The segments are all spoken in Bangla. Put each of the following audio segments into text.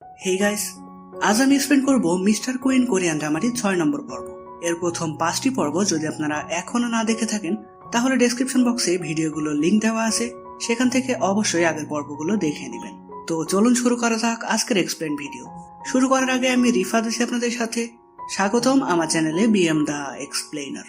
হে গাইস, আজ আমি এক্সপ্লেন করব মিস্টার কুইন কোরিয়ান ড্রামাটির 6 নম্বর পর্ব। এর প্রথম 5টি পর্ব যদি আপনারা এখনো না দেখে থাকেন তাহলে ডেসক্রিপশন বক্সে ভিডিওগুলো লিংক দেওয়া আছে, সেখান থেকে অবশ্যই আগের পর্বগুলো দেখে নেবেন। তো চলুন শুরু করা যাক আজকের এক্সপ্লেন ভিডিও। শুরু করার আগে আমি রিফাত আছি আপনাদের সাথে। স্বাগতম আমার চ্যানেলে বিএম দা এক্সপ্লেইনার।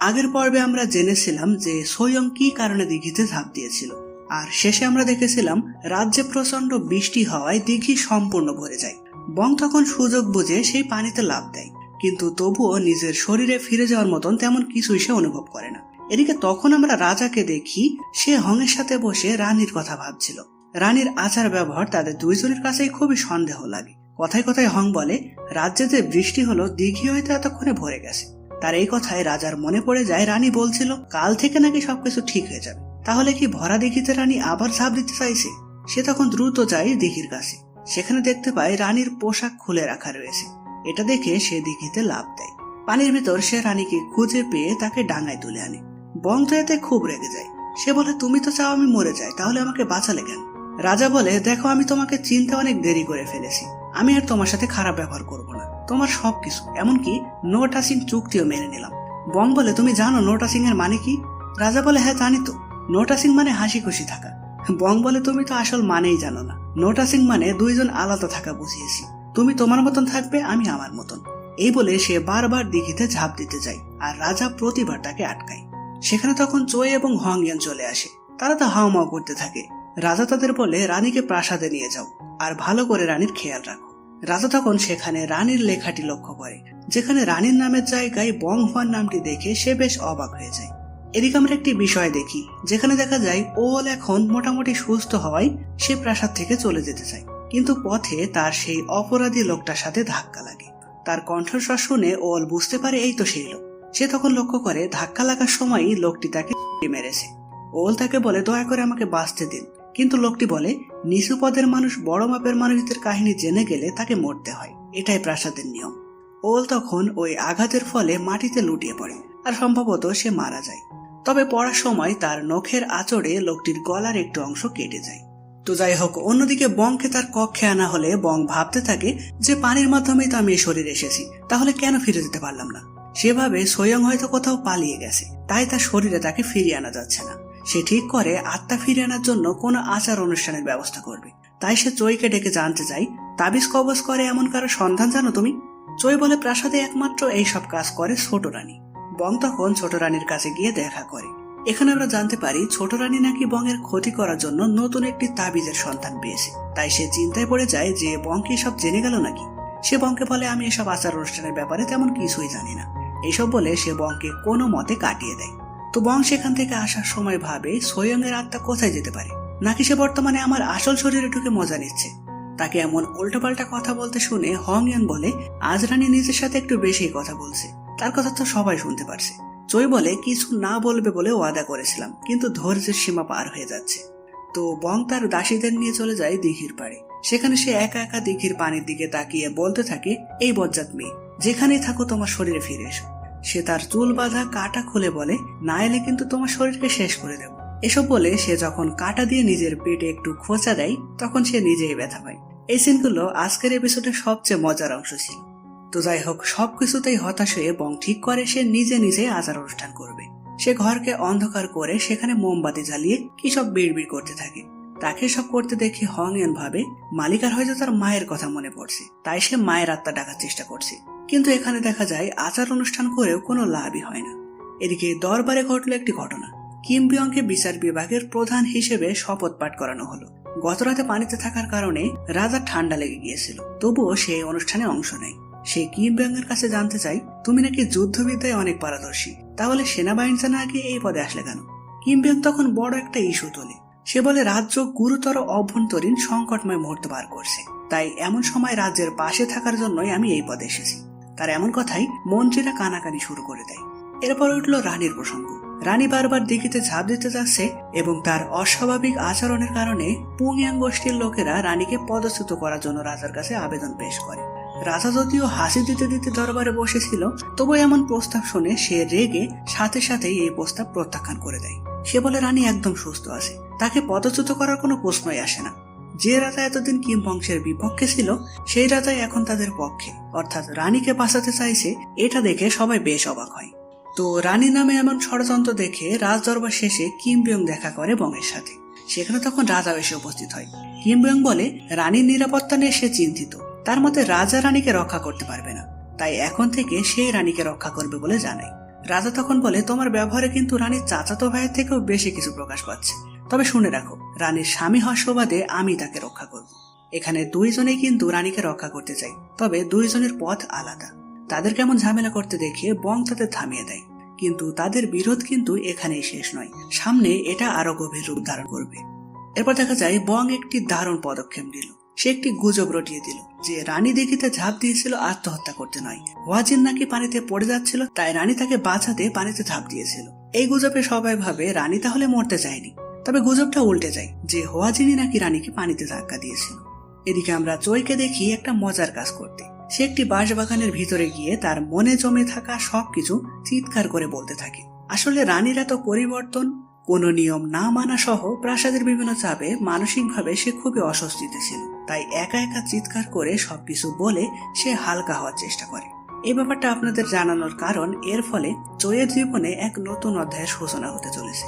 আগের পর্বে আমরা জেনেছিলাম যে সোয়ং কি কারণে দিঘিতে ঝাঁপ দিয়েছিল, আর শেষে আমরা দেখেছিলাম রাজ্যে প্রচন্ড বৃষ্টি হওয়ায় দিঘি সম্পূর্ণ ভরে যায়। বং তখন সুযোগ বুঝে সেই পানিতে লাফ দেয়, কিন্তু তবুও নিজের শরীরে ফিরে যাওয়ার মতন তেমন কিছুই সে অনুভব করে না। এদিকে তখন আমরা রাজাকে দেখি সে হংয়ের সাথে বসে রানীর কথা ভাবছিল। রানীর আচার ব্যবহার তাদের দুইজনের কাছেই খুবই সন্দেহ লাগে। কথায় কথায় হং বলে রাজ্যে যে বৃষ্টি হলো দিঘি হয়তো এতক্ষণে ভরে গেছে। তার এই কথায় রাজার মনে পড়ে যায় রানী বলছিল কাল থেকে নাকি সবকিছু ঠিক হয়ে যাবে। তাহলে কি ভরা দিঘিতে রানী আবার ঝাঁপ দিতে চাইছে? সে তখন দ্রুত যায় দিঘির কাছে। সেখানে দেখতে পায় রানীর পোশাক খুলে রাখা রয়েছে। এটা দেখে সে দিঘিতে লাফ দেয়। পানির ভেতর সে রানীকে খুঁজে পেয়ে তাকে ডাঙায় তুলে আনে। বং তো এতে খুব রেগে যায়। সে বলে তুমি তো চাও আমি মরে যাই, তাহলে আমাকে বাঁচালে কেন? রাজা বলে দেখো, আমি তোমাকে চিনতে অনেক দেরি করে ফেলেছি। আমি আর তোমার সাথে খারাপ ব্যবহার করব না। তোমার সবকিছু, এমনকি নো টাচিং চুক্তিও মেনে নিলাম। বং বলে তুমি জানো নো টাচিং এর মানে কি? রাজা বলে হ্যাঁ জানি তো। নো টাচিং মানে হাসি খুশি থাকা। বং বলে তুমি তো আসল মানেই জানো না। নো টাচিং মানে দুইজন আলাদা থাকা বুঝিয়েছি। তুমি তোমার মতন থাকবে, আমি আমার মতন। এই বলে সে বারবার দিঘিতে ঝাঁপ দিতে যায়, আর রাজা প্রতিবার তাকে আটকায়। সেখানে তখন চোয় এবং হংয়ান চলে আসে। তারা তো হাওমাও করতে থাকে। রাজা তাদের বলে রানীকে প্রাসাদে নিয়ে যাও, আর ভালো করে রানীর খেয়াল রাখো। রাজা তখন সেখানে রানীর লেখাটি লক্ষ্য করে, যেখানে রানীর নামের জায়গায় বং হুয়ান নামটি দেখে সে বেশ অবাক হয়ে যায়। এদিকে আমরা একটি বিষয় দেখি, যেখানে দেখা যায় ওল এখন মোটামুটি সুস্থ হওয়ায় সে প্রাসাদ থেকে চলে যেতে চায়, কিন্তু পথে তার সেই অপরাধী লোকটার সাথে ধাক্কা লাগে। তার কণ্ঠস্বর শুনে ওল বুঝতে পারে এই তো সেই লোক। সে তখন লক্ষ্য করে ধাক্কা লাগার সময়ই লোকটি তাকে মেরেছে। ওল তাকে বলে দয়া করে আমাকে বাঁচতে দিন, কিন্তু লোকটি বলে নিচু পদের মানুষ বড় মাপের মানুষদের কাহিনী জেনে গেলে তাকে মরতে হয়, এটাই প্রাসাদের নিয়ম। ওল তখন ওই আঘাতের ফলে মাটিতে লুটিয়ে পড়ে, আর সম্ভবত সে মারা যায়। তবে পড়ার সময় তার নখের আঁচড়ে লোকটির গলার একটু অংশ কেটে যায়। তো যাই হোক, অন্যদিকে বংকে তার কক্ষে আনা হলে বং ভাবতে থাকে যে পানির মাধ্যমেই তো আমি এই শরীরে এসেছি, তাহলে কেন ফিরে যেতে পারলাম না? সেভাবে স্বয়ং হয়তো কোথাও পালিয়ে গেছে, তাই তার শরীরে তাকে ফিরিয়ে আনা যাচ্ছে না। সে ঠিক করে আত্মা ফিরিয়ে আনার জন্য কোনো আচার অনুষ্ঠানের ব্যবস্থা করবে। তাই সে চৈকে ডেকে জানতে চায় তাবিজ কবজ করে এমন কারো সন্ধান জানো তুমি? চৈ বলে প্রাসাদে একমাত্র এই সব কাজ করে ছোট রানী। বং তখন ছোট রানীর কাছে গিয়ে দেখা করে। এখানে আমরা জানতে পারি ছোট রানী নাকি বং এর ক্ষতি করার জন্য নতুন একটি তাবিজের সন্ধান পেয়েছে। তাই সে চিন্তায় পড়ে যায় যে বং কি সব জেনে গেল নাকি। সে বংকে বলে আমি এসব আচার অনুষ্ঠানের ব্যাপারে তেমন কিছুই জানি না। এইসব বলে সে বংকে কোনো মতে কাটিয়ে দেয়। তো বং সেখান থেকে আসার সময় ভাবে সোয়ং এর আত্মা কোথায় যেতে পারে, নাকি সে বর্তমানে আমার আসল শরীরে ঢুকে মজা নিচ্ছে। তাকে এমন উল্টোপাল্টা কথা বলতে শুনে হংয়ান বলে আজ রানী নিজের সাথে একটু বেশি কথা বলছে, তার কথা তো সবাই শুনতে পারছে। চৈ বলে কিছু না বলবে বলে ওয়াদা করেছিলাম, কিন্তু ধৈর্যের সীমা পার হয়ে যাচ্ছে। তো বং তার দাসীদের নিয়ে চলে যায় দিঘির পাড়ে। সেখানে সে একা একা দিঘির পানির দিকে তাকিয়ে বলতে থাকে এই বজ্জাত মেয়ে, যেখানেই থাকো তোমার শরীরে ফিরে এসো। সে তার চুল বাঁধা কাটা খুলে বলে না এলে কিন্তু তোমার শরীরকে শেষ করে দেব। এসব বলে সে যখন কাটা দিয়ে নিজের পেটে একটু খোঁচা দেয় তখন সে নিজেই ব্যথা পায়। এই সিনগুলো আজকের এপিসোডের সবচেয়ে মজার অংশ ছিল। তো যাই হোক, সবকিছুতেই হতাশ হয়ে বং ঠিক করে সে নিজে নিজে আচার অনুষ্ঠান করবে। সে ঘরকে অন্ধকার করে সেখানে মোমবাতি জ্বালিয়ে কি সব বিড়বিড় করতে থাকে। তাকে সব করতে দেখে হংয়ান ভাবে মালিকার হয়তো তার মায়ের কথা মনে পড়ছে, তাই সে মায়ের আত্মা ডাকার চেষ্টা করছে। কিন্তু এখানে দেখা যায় আচার অনুষ্ঠান করেও কোনো লাভই হয় না। এদিকে দরবারে ঘটলো একটি ঘটনা। কিম বিয়ংকে বিচার বিভাগের প্রধান হিসেবে শপথ পাঠ করানো হলো। গতরাতে পানিতে থাকার কারণে রাজার ঠান্ডা লেগে গিয়েছিল, তবুও সে অনুষ্ঠানে অংশ নেয়। সে কিম বিয়ং এর কাছে জানতে চায় তুমি নাকি যুদ্ধবিদ্যায় অনেক পারদর্শী, তাহলে সেনাবাহিনী না গিয়ে এই পদে আসলে কেন? কিম বিয়ং তখন বড় একটা ইস্যু তোলে। সে বলে রাজ্য গুরুতর অভ্যন্তরীণ সংকটময় মুহূর্ত পার করছে, তাই এমন সময় রাজ্যের পাশে থাকার জন্যই আমি এই পদে এসেছি। তার এমন কথাই মন্ত্রীরা কানাকানি শুরু করে দেয়। এরপর উঠল রানীর প্রসঙ্গ। রানী বারবার দিঘিতে ঝাঁপ দিতে যাচ্ছে এবং তার অস্বাভাবিক আচরণের কারণে পুংয়াং গোষ্ঠীর লোকেরা রানীকে পদচ্যুত করার জন্য রাজার কাছে আবেদন পেশ করে। রাজা যদিও হাসি দিতে দিতে দরবারে বসেছিল, তবু এমন প্রস্তাব শুনে সে রেগে সাথে সাথেই এই প্রস্তাব প্রত্যাখ্যান করে দেয়। সে বলে রানী একদম সুস্থ আছে, তাকে পদচ্যুত করার কোনো প্রশ্নই আসে না। যে রাজা এতদিন কিম বংশের বিপক্ষে ছিল সেই রাজাই এখন তাদের পক্ষে, অর্থাৎ রানীকে বাঁচাতে চাইছে। এটা দেখে সবাই বেশ অবাক হয়। তো রানী নামে এমন ষড়যন্ত্র দেখে রাজদরবার শেষে কিম বিয়ং দেখা করে বংয়ের সাথে। সেখানে তখন রাজা এসে উপস্থিত হয়। কিম বিয়ং বলে রানীর নিরাপত্তা নিয়ে সে চিন্তিত, তার মতে রাজা রানীকে রক্ষা করতে পারবে না, তাই এখন থেকে সেই রানীকে রক্ষা করবে বলে জানায়। রাজা তখন বলে তোমার ব্যবহারে কিন্তু রানীর চাচাতো ভাইয়ের থেকেও বেশি কিছু প্রকাশ পাচ্ছে, তবে শুনে রাখো রানীর স্বামী হওয়ার সুবাদে আমি তাকে রক্ষা করব। এখানে দুইজনেই কিন্তু রানীকে রক্ষা করতে চাই, তবে দুইজনের পথ আলাদা। তাদের কেমন ঝামেলা করতে দেখে বং তাদের থামিয়ে দেয়, কিন্তু তাদের বিরোধ কিন্তু এখানেই শেষ নয়, সামনে এটা আরো গভীর রূপ ধারণ করবে। এরপর দেখা যায় বং একটি দারুণ পদক্ষেপ নিল। সে একটি গুজব রটিয়ে দিল যে রানী দিঘিতে ঝাঁপ দিয়েছিল আত্মহত্যা করতে নয়, ওয়াজিন নাকি পানিতে পড়ে যাচ্ছিল, তাই রানী তাকে বাঁচাতে পানিতে ঝাঁপ দিয়েছিল। এই গুজবে সবাই ভাবে রানী তাহলে মরতে চায়নি, তবে গুজবটা উল্টে যায় যে হোয়াজিনই নাকি রানীকে পানিতে ধাক্কা দিয়েছিল। এদিকে আমরা চইকে দেখি একটা মজার কাজ করতে। সে একটি বাঁশবাগানের ভিতরে গিয়ে তার মনে জমে থাকা সবকিছু চিৎকার করে বলতে থাকে। আসলে রানীর এত পরিবর্তন, কোনো নিয়ম না মানা সহ প্রাসাদের বিভিন্ন চাপে মানসিকভাবে সে খুবই অস্বস্তিতে ছিল, তাই একা একা চিৎকার করে সবকিছু বলে সে হালকা হওয়ার চেষ্টা করে। এই ব্যাপারটা আপনাদের জানানোর কারণ এর ফলে চইয়ের জীবনে এক নতুন অধ্যায়ের সূচনা হতে চলেছে।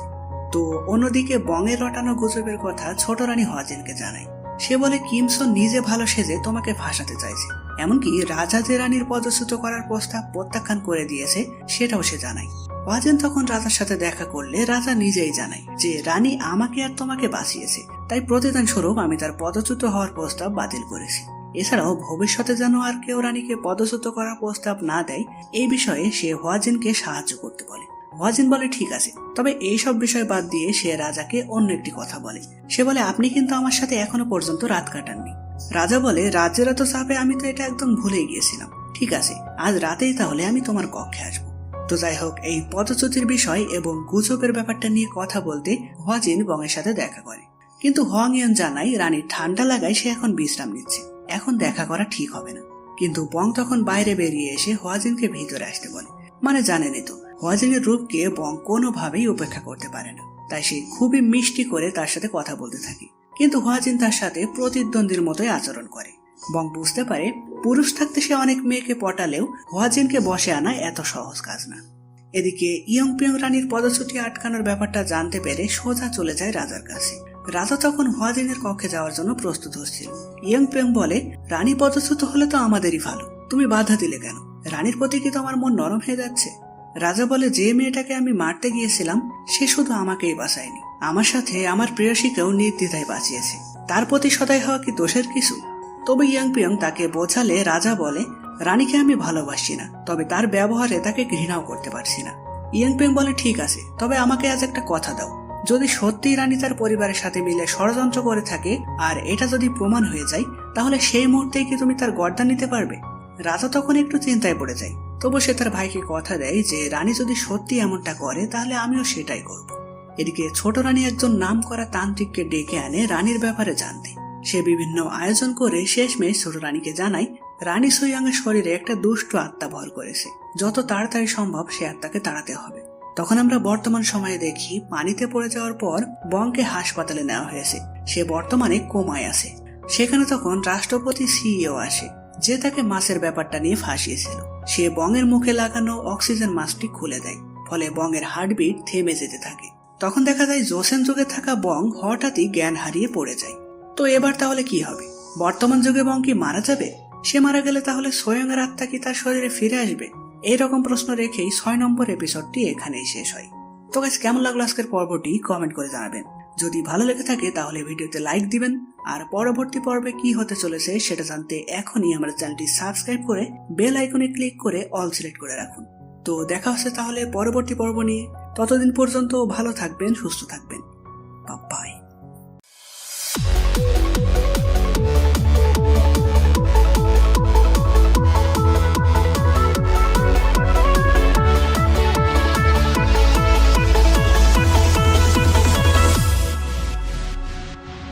তো অন্যদিকে বংয়ের রটানো গুজবের কথা ছোট রানী হোয়াজিনকে জানায়। সে বলে কিমসন নিজে ভালো সেজে তোমাকে ফাঁসাতে চাইছে, এমনকি রাজা যে রানীর পদচ্যুত করার প্রস্তাব প্রত্যাখ্যান করে দিয়েছে সেটাও সে জানায়। হোয়াজিন তখন রাজার সাথে দেখা করলে রাজা নিজেই জানায় যে রানী আমাকে আর তোমাকে বাঁচিয়েছে, তাই প্রতিদান স্বরূপ আমি তার পদচ্যুত হওয়ার প্রস্তাব বাতিল করেছি। এছাড়াও ভবিষ্যতে যেন আর কেউ রানীকে পদচ্যুত করার প্রস্তাব না দেয় এই বিষয়ে সে হোয়াজিনকে সাহায্য করতে বলে। হোয়াজিন বলে ঠিক আছে, তবে এইসব বিষয় বাদ দিয়ে সে রাজাকে অন্য একটি কথা বলে। সে বলে আপনি কিন্তু আমার সাথে এখনো পর্যন্ত রাত কাটাননি। রাজা বলে রাজ্যের এত চাপে আমি তো এটা একদম ভুলে গিয়েছিলাম। ঠিক আছে, আজ রাতেই তাহলে আমি তোমার কক্ষে আসবো। তো যাই হোক, এই পদচ্যুতির বিষয় এবং গুজবের ব্যাপারটা নিয়ে কথা বলতে হোয়াজিন বংয়ের সাথে দেখা করে, কিন্তু হোয়াংইয়ন জানায় রানীর ঠান্ডা লাগায় সে এখন বিশ্রাম নিচ্ছে, এখন দেখা করা ঠিক হবে না। কিন্তু বং তখন বাইরে বেরিয়ে এসে হোয়াজিনকে ভিতরে আসতে বলে, মানে জানেনই তো হোয়াজিনের রূপকে বং কোনোভাবেই উপেক্ষা করতে পারে না, তাই সে খুবই মিষ্টি করে তার সাথে কথা বলতে থাকে। কিন্তু হোয়াজিন তার সাথে প্রতিদ্বন্দ্বীর মতোই আচরণ করে। বং বুঝতে পারে পুরুষ থাকতে সে অনেক মেয়েকে পটালেও হোয়াজিনকে বসে আনা এত সহজ কাজ না। এদিকে ইয়ং পিয়ং রানীর পদচ্যুতি আটকানোর ব্যাপারটা জানতে পেরে সোজা চলে যায় রাজার কাছে। রাজা তখন হোয়াজিনের কক্ষে যাওয়ার জন্য প্রস্তুত হচ্ছিল। ইয়ং পিয়ং বলে রানী পদচ্যুত হলে তো আমাদেরই ভালো, তুমি বাধা দিলে কেন? রানীর প্রতি কি তোমার মন নরম হয়ে যাচ্ছে? রাজা বলে যে মেয়েটাকে আমি মারতে গিয়েছিলাম সে শুধু আমাকেই বাঁচায়নি, আমার সাথে আমার প্রেয়সীকেও নির্দ্বিধায় বাঁচিয়েছে, তার প্রতি সদয় হওয়া কি দোষের কিছু? তবে ইয়াং পিয়ং তাকে বোঝালে রাজা বলে রানীকে আমি ভালোবাসি না, তবে তার ব্যবহারে তাকে ঘৃণাও করতে পারছি না। ইয়াং পিয়ং বলে ঠিক আছে, তবে আমাকে আজ একটা কথা দাও, যদি সত্যিই রানী তার পরিবারের সাথে মিলে ষড়যন্ত্র করে থাকে আর এটা যদি প্রমাণ হয়ে যায় তাহলে সেই মুহূর্তেই কি তুমি তার গর্দান নিতে পারবে? রাজা তখন একটু চিন্তায় পড়ে যায়, তবু সে তার ভাইকে কথা দেয় যে রানী যদি সত্যি এমনটা করে তাহলে আমিও সেটাই করব। এদিকে ছোট রানী একজন নাম করা তান্ত্রিককে ডেকে আনে রানীর ব্যাপারে জানতে। সে বিভিন্ন আয়োজন করে শেষমেশ ছোট রানীকে জানায় রানী সুইয়াং এর শরীরে একটা দুষ্ট আত্মা ভর করেছে, যত তাড়াতাড়ি সম্ভব সে আত্মাকে তাড়াতে হবে। তখন আমরা বর্তমান সময়ে দেখি পানিতে পড়ে যাওয়ার পর বংকে হাসপাতালে নেওয়া হয়েছে, সে বর্তমানে কোমায় আছে। সেখানে তখন রাষ্ট্রপতি সিইও আসে, যে তাকে মাছের ব্যাপারটা নিয়ে ফাঁসিয়েছিল। সে বংয়ের মুখে লাগানো অক্সিজেন মাস্কটি খুলে দেয়, ফলে বংয়ের হার্টবিট থেমে যেতে থাকে। তখন দেখা যায় জোসেন যুগে থাকা বং হঠাৎই জ্ঞান হারিয়ে পড়ে যায়। তো এবার তাহলে কি হবে? বর্তমান যুগে বং কি মারা যাবে? সে মারা গেলে তাহলে স্বয়ং এর আত্মা কি তার শরীরে ফিরে আসবে? এইরকম প্রশ্ন রেখেই 6 নম্বর এপিসোডটি এখানেই শেষ হয়। তো গাইস, কেমন লাগলো আজকের পর্বটি কমেন্ট করে জানাবেন। যদি ভালো লেগে থাকে তাহলে ভিডিওতে লাইক দিবেন, আর পরবর্তী পর্বে কি হতে চলেছে সেটা জানতে এখনই আমাদের চ্যানেলটি সাবস্ক্রাইব করে বেল আইকনে ক্লিক করে অল সিলেক্ট করে রাখুন। তো দেখা হচ্ছে তাহলে পরবর্তী পর্ব নিয়ে। ততদিন পর্যন্ত ভালো থাকবেন, সুস্থ থাকবেন। বাই।